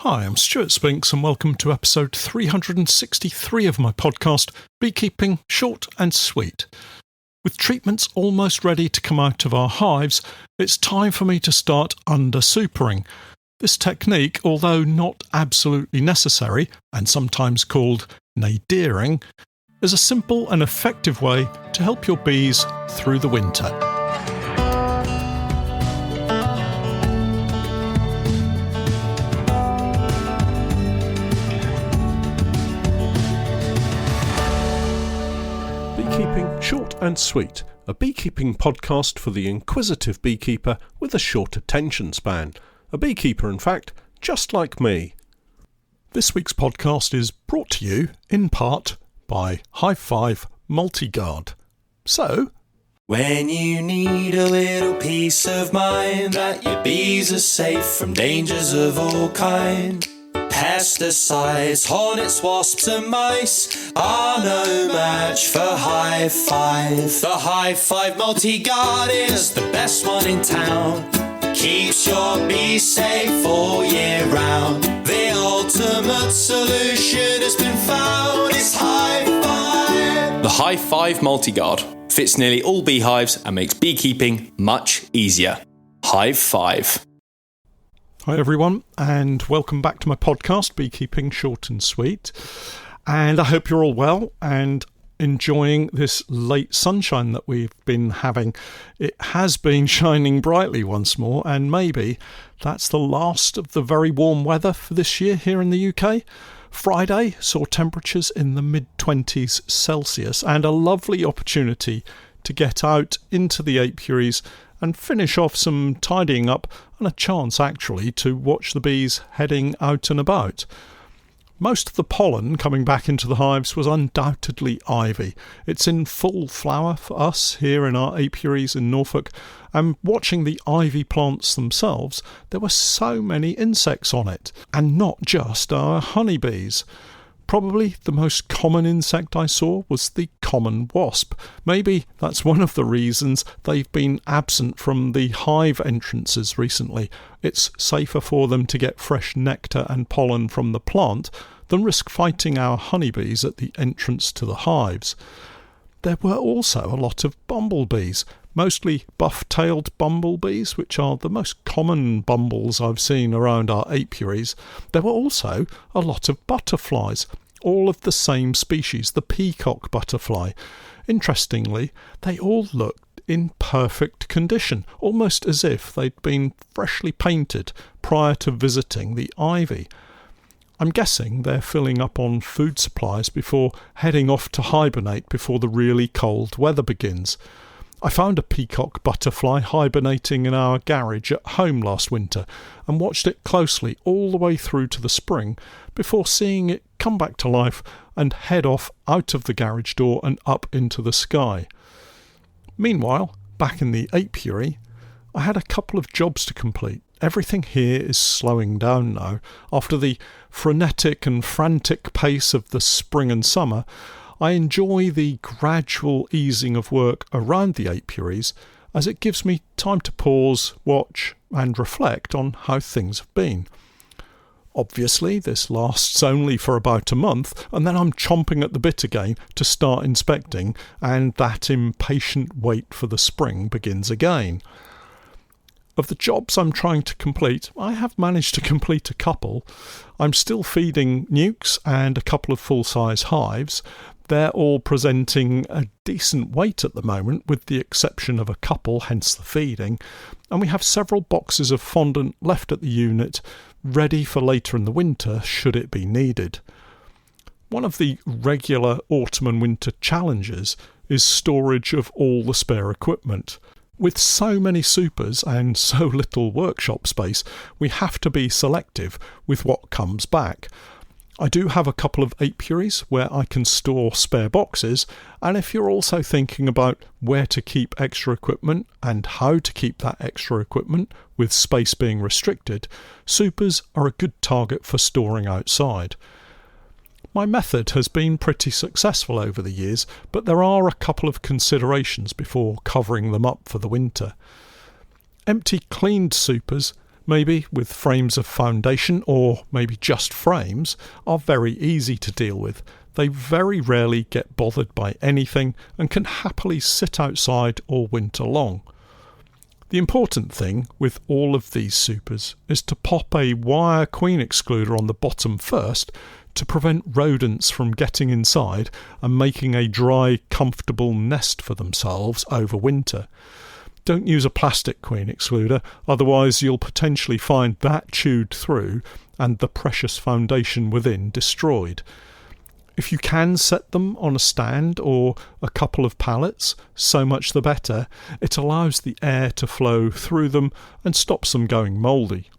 Hi, I'm Stewart Spinks and welcome to episode 363 of my podcast, Beekeeping Short and Sweet. With treatments almost ready to come out of our hives, it's time for me to start under-supering. This technique, although not absolutely necessary, and sometimes called Nadiring, is a simple and effective way to help your bees through the winter. Beekeeping Short and Sweet, a beekeeping podcast for the inquisitive beekeeper with a short attention span. A beekeeper, in fact, just like me. This week's podcast is brought to you, in part, by Hive Multi-Guard. So, when you need a little peace of mind that your bees are safe from dangers of all kind, pesticides, hornets, wasps and mice are no match for Hive 5. The Hive 5 Multi-Guard is the best one in town. Keeps your bees safe all year round. The ultimate solution has been found. It's Hive 5. The Hive 5 Multi-Guard fits nearly all beehives and makes beekeeping much easier. Hive 5. Hi everyone, and welcome back to my podcast, Beekeeping Short and Sweet. And I hope you're all well and enjoying this late sunshine that we've been having. It has been shining brightly once more, and maybe that's the last of the very warm weather for this year here in the UK. Friday saw temperatures in the mid-20s Celsius and a lovely opportunity to get out into the apiaries and finish off some tidying up and a chance actually to watch the bees heading out and about. Most of the pollen coming back into the hives was undoubtedly ivy. It's in full flower for us here in our apiaries in Norfolk, and watching the ivy plants themselves, there were so many insects on it, and not just our honeybees. Probably the most common insect I saw was the common wasp. Maybe that's one of the reasons they've been absent from the hive entrances recently. It's safer for them to get fresh nectar and pollen from the plant than risk fighting our honeybees at the entrance to the hives. There were also a lot of bumblebees, mostly buff-tailed bumblebees, which are the most common bumbles I've seen around our apiaries. There were also a lot of butterflies, all of the same species, the peacock butterfly. Interestingly, they all looked in perfect condition, almost as if they'd been freshly painted prior to visiting the ivy. I'm guessing they're filling up on food supplies before heading off to hibernate before the really cold weather begins. I found a peacock butterfly hibernating in our garage at home last winter and watched it closely all the way through to the spring before seeing it come back to life and head off out of the garage door and up into the sky. Meanwhile, back in the apiary, I had a couple of jobs to complete. Everything here is slowing down now. After the frenetic and frantic pace of the spring and summer, I enjoy the gradual easing of work around the apiaries as it gives me time to pause, watch and reflect on how things have been. Obviously, this lasts only for about a month, and then I'm chomping at the bit again to start inspecting, and that impatient wait for the spring begins again. Of the jobs I'm trying to complete, I have managed to complete a couple. I'm still feeding nukes and a couple of full-size hives. They're all presenting a decent weight at the moment, with the exception of a couple, hence the feeding. And we have several boxes of fondant left at the unit, ready for later in the winter, should it be needed. One of the regular autumn and winter challenges is storage of all the spare equipment. With so many supers and so little workshop space, we have to be selective with what comes back. I do have a couple of apiaries where I can store spare boxes, and if you're also thinking about where to keep extra equipment and how to keep that extra equipment with space being restricted, supers are a good target for storing outside. My method has been pretty successful over the years, but there are a couple of considerations before covering them up for the winter. Empty cleaned supers maybe with frames of foundation or maybe just frames, are very easy to deal with. They very rarely get bothered by anything and can happily sit outside all winter long. The important thing with all of these supers is to pop a wire queen excluder on the bottom first to prevent rodents from getting inside and making a dry, comfortable nest for themselves over winter. Don't use a plastic queen excluder, otherwise you'll potentially find that chewed through and the precious foundation within destroyed. If you can set them on a stand or a couple of pallets, so much the better. It allows the air to flow through them and stops them going mouldy.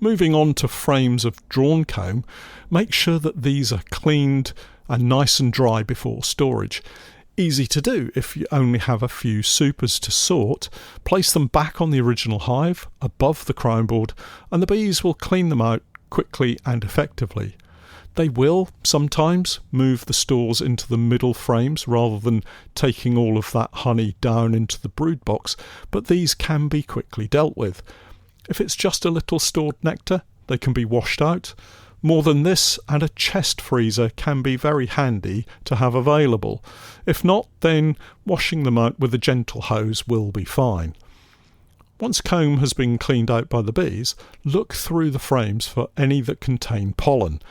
Moving on to frames of drawn comb, make sure that these are cleaned and nice and dry before storage. Easy to do if you only have a few supers to sort. Place them back on the original hive, above the crown board, and the bees will clean them out quickly and effectively. They will sometimes move the stores into the middle frames rather than taking all of that honey down into the brood box, but these can be quickly dealt with. If it's just a little stored nectar, they can be washed out. More than this, and a chest freezer can be very handy to have available. If not, then washing them out with a gentle hose will be fine. Once comb has been cleaned out by the bees, look through the frames for any that contain pollen.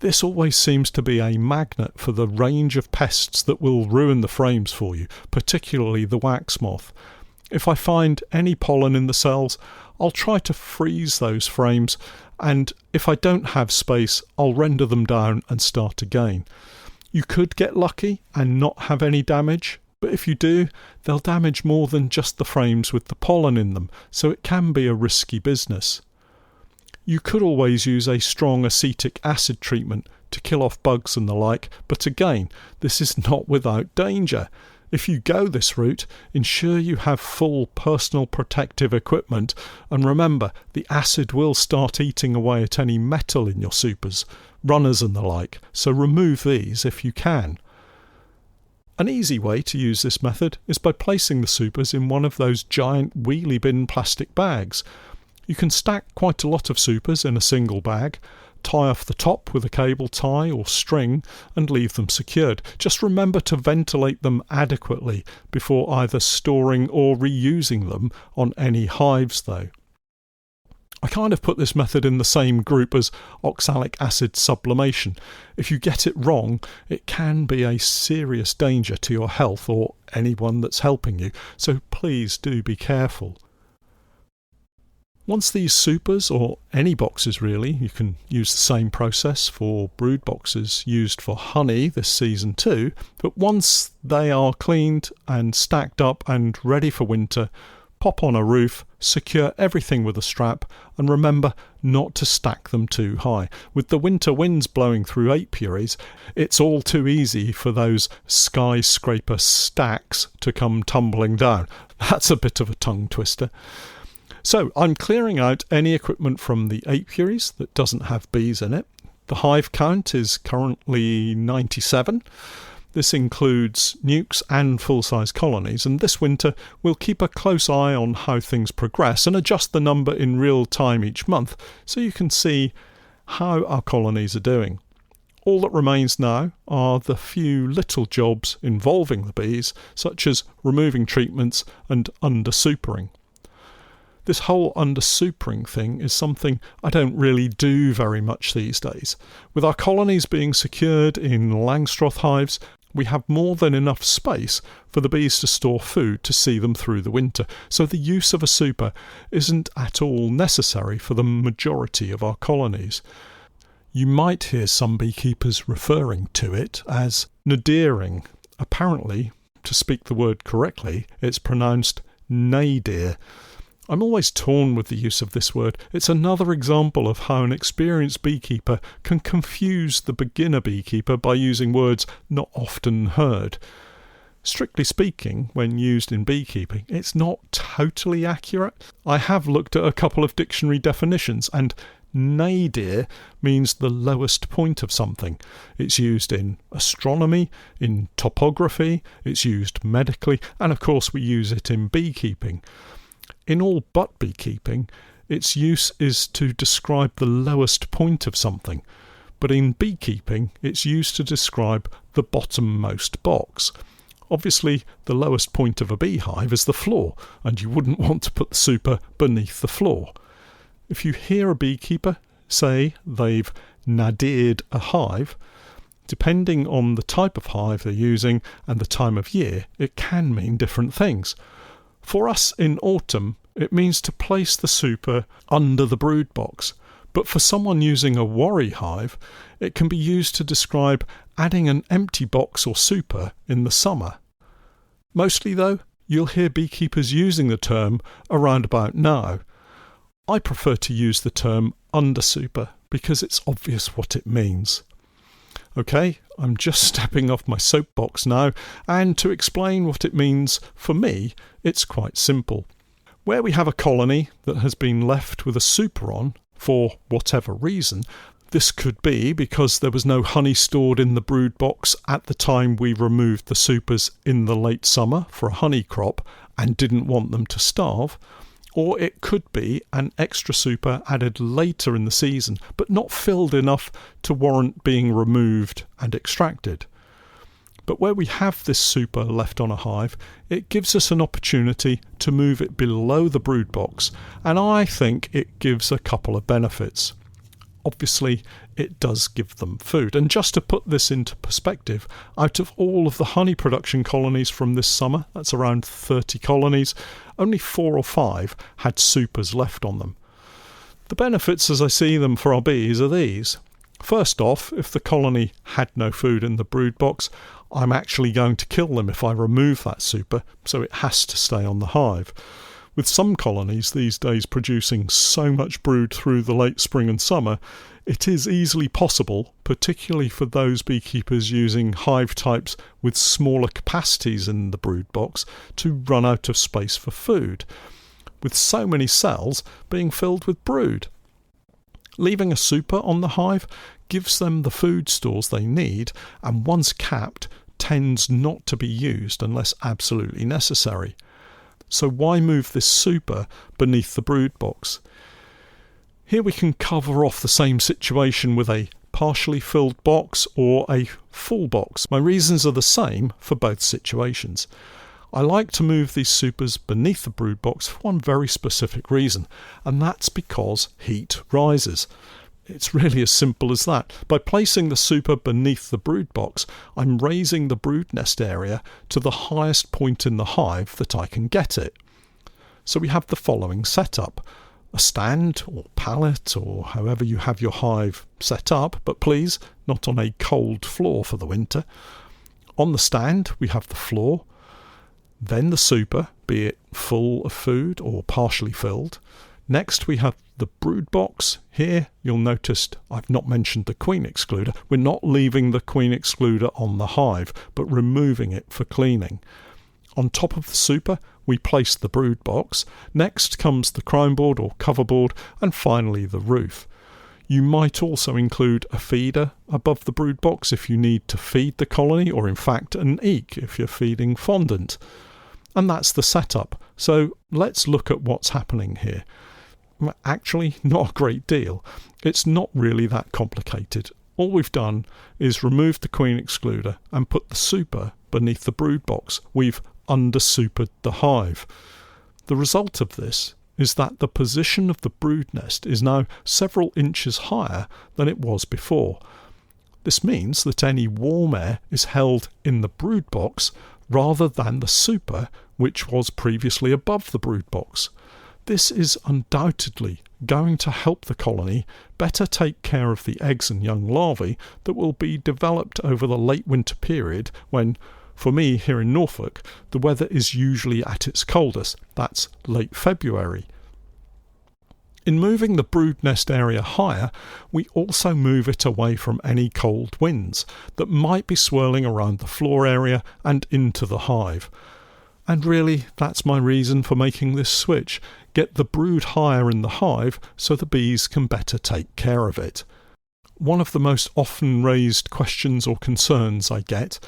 This always seems to be a magnet for the range of pests that will ruin the frames for you, particularly the wax moth. If I find any pollen in the cells, I'll try to freeze those frames, and if I don't have space, I'll render them down and start again. You could get lucky and not have any damage, but if you do, they'll damage more than just the frames with the pollen in them, so it can be a risky business. You could always use a strong acetic acid treatment to kill off bugs and the like, but again, this is not without danger. If you go this route, ensure you have full personal protective equipment, and remember, the acid will start eating away at any metal in your supers, runners and the like, so remove these if you can. An easy way to use this method is by placing the supers in one of those giant wheelie bin plastic bags. You can stack quite a lot of supers in a single bag, tie off the top with a cable tie or string and leave them secured. Just remember to ventilate them adequately before either storing or reusing them on any hives though. I kind of put this method in the same group as oxalic acid sublimation. If you get it wrong, it can be a serious danger to your health or anyone that's helping you, so please do be careful. Once these supers, or any boxes really, you can use the same process for brood boxes used for honey this season too, but once they are cleaned and stacked up and ready for winter, pop on a roof, secure everything with a strap, and remember not to stack them too high. With the winter winds blowing through apiaries, it's all too easy for those skyscraper stacks to come tumbling down. That's a bit of a tongue twister. So I'm clearing out any equipment from the apiaries that doesn't have bees in it. The hive count is currently 97. This includes nukes and full-size colonies, and this winter we'll keep a close eye on how things progress and adjust the number in real time each month so you can see how our colonies are doing. All that remains now are the few little jobs involving the bees, such as removing treatments and under-supering. This whole under-supering thing is something I don't really do very much these days. With our colonies being secured in Langstroth hives, we have more than enough space for the bees to store food to see them through the winter, so the use of a super isn't at all necessary for the majority of our colonies. You might hear some beekeepers referring to it as Nadiring. Apparently, to speak the word correctly, it's pronounced nadir. I'm always torn with the use of this word. It's another example of how an experienced beekeeper can confuse the beginner beekeeper by using words not often heard. Strictly speaking, when used in beekeeping, it's not totally accurate. I have looked at a couple of dictionary definitions, and nadir means the lowest point of something. It's used in astronomy, in topography, it's used medically, and of course we use it in beekeeping. In all but beekeeping, its use is to describe the lowest point of something, but in beekeeping, it's used to describe the bottommost box. Obviously, the lowest point of a beehive is the floor, and you wouldn't want to put the super beneath the floor. If you hear a beekeeper say they've nadired a hive, depending on the type of hive they're using and the time of year, it can mean different things. For us in autumn, it means to place the super under the brood box. But for someone using a worry hive, it can be used to describe adding an empty box or super in the summer. Mostly though, you'll hear beekeepers using the term around about now. I prefer to use the term under super because it's obvious what it means. Okay, I'm just stepping off my soapbox now, and to explain what it means for me, it's quite simple. Where we have a colony that has been left with a super on, for whatever reason, this could be because there was no honey stored in the brood box at the time we removed the supers in the late summer for a honey crop and didn't want them to starve, or it could be an extra super added later in the season but not filled enough to warrant being removed and extracted. But where we have this super left on a hive, it gives us an opportunity to move it below the brood box, and I think it gives a couple of benefits. Obviously, it does give them food. And just to put this into perspective, out of all of the honey production colonies from this summer, that's around 30 colonies, only 4 or 5 had supers left on them. The benefits as I see them for our bees are these. First off, if the colony had no food in the brood box, I'm actually going to kill them if I remove that super, so it has to stay on the hive. With some colonies these days producing so much brood through the late spring and summer, it is easily possible, particularly for those beekeepers using hive types with smaller capacities in the brood box, to run out of space for food, with so many cells being filled with brood. Leaving a super on the hive gives them the food stores they need, and once capped, tends not to be used unless absolutely necessary. So why move this super beneath the brood box? Here we can cover off the same situation with a partially filled box or a full box. My reasons are the same for both situations. I like to move these supers beneath the brood box for one very specific reason, and that's because heat rises. It's really as simple as that. By placing the super beneath the brood box, I'm raising the brood nest area to the highest point in the hive that I can get it. So we have the following setup. A stand or pallet or however you have your hive set up, but please, not on a cold floor for the winter. On the stand, we have the floor, then the super, be it full of food or partially filled. Next, we have the brood box. Here, you'll notice I've not mentioned the queen excluder. We're not leaving the queen excluder on the hive, but removing it for cleaning. On top of the super, we place the brood box. Next comes the crown board or cover board, and finally the roof. You might also include a feeder above the brood box if you need to feed the colony, or in fact an eek if you're feeding fondant. And that's the setup. So let's look at what's happening here. Actually, not a great deal. It's not really that complicated. All we've done is remove the queen excluder and put the super beneath the brood box. We've under-supered the hive. The result of this is that the position of the brood nest is now several inches higher than it was before. This means that any warm air is held in the brood box rather than the super, which was previously above the brood box. This is undoubtedly going to help the colony better take care of the eggs and young larvae that will be developed over the late winter period when, for me here in Norfolk, the weather is usually at its coldest. That's late February. In moving the brood nest area higher, we also move it away from any cold winds that might be swirling around the floor area and into the hive. And really, that's my reason for making this switch. Get the brood higher in the hive so the bees can better take care of it. One of the most often raised questions or concerns I get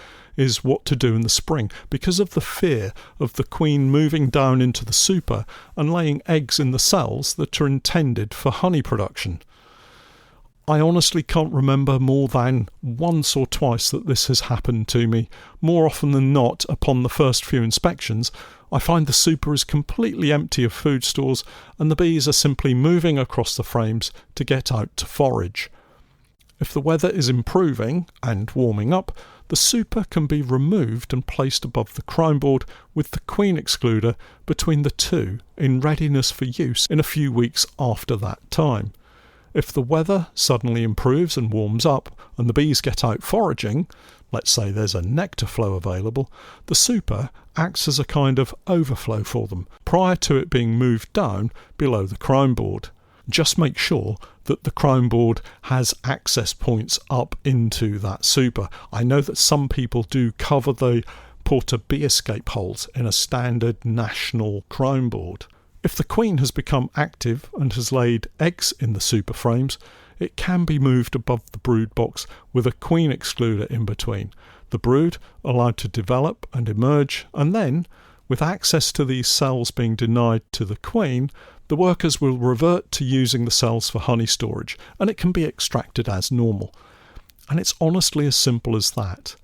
is what to do in the spring because of the fear of the queen moving down into the super and laying eggs in the cells that are intended for honey production. I honestly can't remember more than once or twice that this has happened to me. More often than not, upon the first few inspections, I find the super is completely empty of food stores and the bees are simply moving across the frames to get out to forage. If the weather is improving and warming up, the super can be removed and placed above the crown board with the queen excluder between the two in readiness for use in a few weeks after that time. If the weather suddenly improves and warms up and the bees get out foraging, let's say there's a nectar flow available, the super acts as a kind of overflow for them prior to it being moved down below the crown board. Just make sure that the crown board has access points up into that super. I know that some people do cover the porter bee escape holes in a standard national crown board. If the queen has become active and has laid eggs in the super frames, it can be moved above the brood box with a queen excluder in between. The brood allowed to develop and emerge, and then, with access to these cells being denied to the queen, the workers will revert to using the cells for honey storage, and it can be extracted as normal. And it's honestly as simple as that.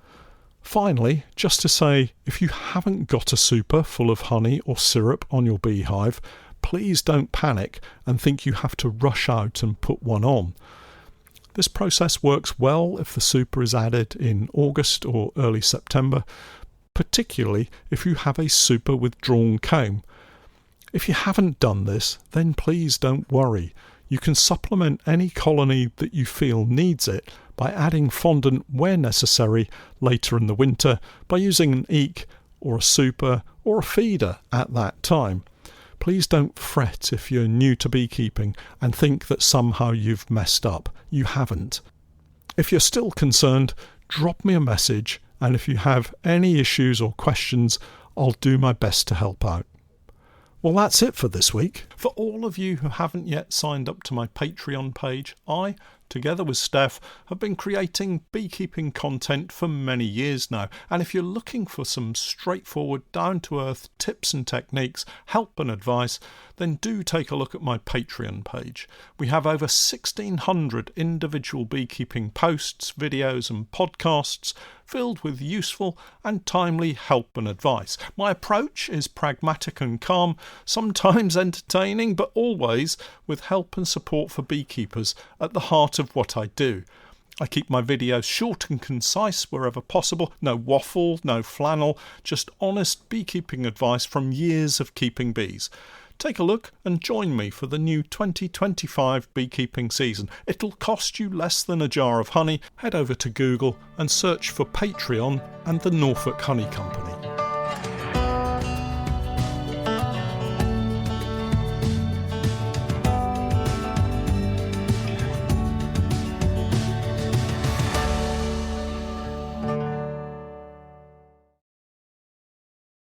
Finally, just to say, if you haven't got a super full of honey or syrup on your beehive, please don't panic and think you have to rush out and put one on. This process works well if the super is added in August or early September, particularly if you have a super with drawn comb. If you haven't done this, then please don't worry. You can supplement any colony that you feel needs it by adding fondant where necessary later in the winter by using an eek or a super or a feeder at that time. Please don't fret if you're new to beekeeping and think that somehow you've messed up. You haven't. If you're still concerned, drop me a message, and if you have any issues or questions, I'll do my best to help out. Well, that's it for this week. For all of you who haven't yet signed up to my Patreon page, I, together with Steph, have been creating beekeeping content for many years now. And if you're looking for some straightforward, down-to-earth tips and techniques, help and advice, then do take a look at my Patreon page. We have over 1,600 individual beekeeping posts, videos and podcasts filled with useful and timely help and advice. My approach is pragmatic and calm, sometimes entertaining, but always with help and support for beekeepers at the heart of what I do. I keep my videos short and concise wherever possible. No waffle, no flannel, just honest beekeeping advice from years of keeping bees. Take a look and join me for the new 2025 beekeeping season. It'll cost you less than a jar of honey. Head over to Google and search for Patreon and the Norfolk Honey Company.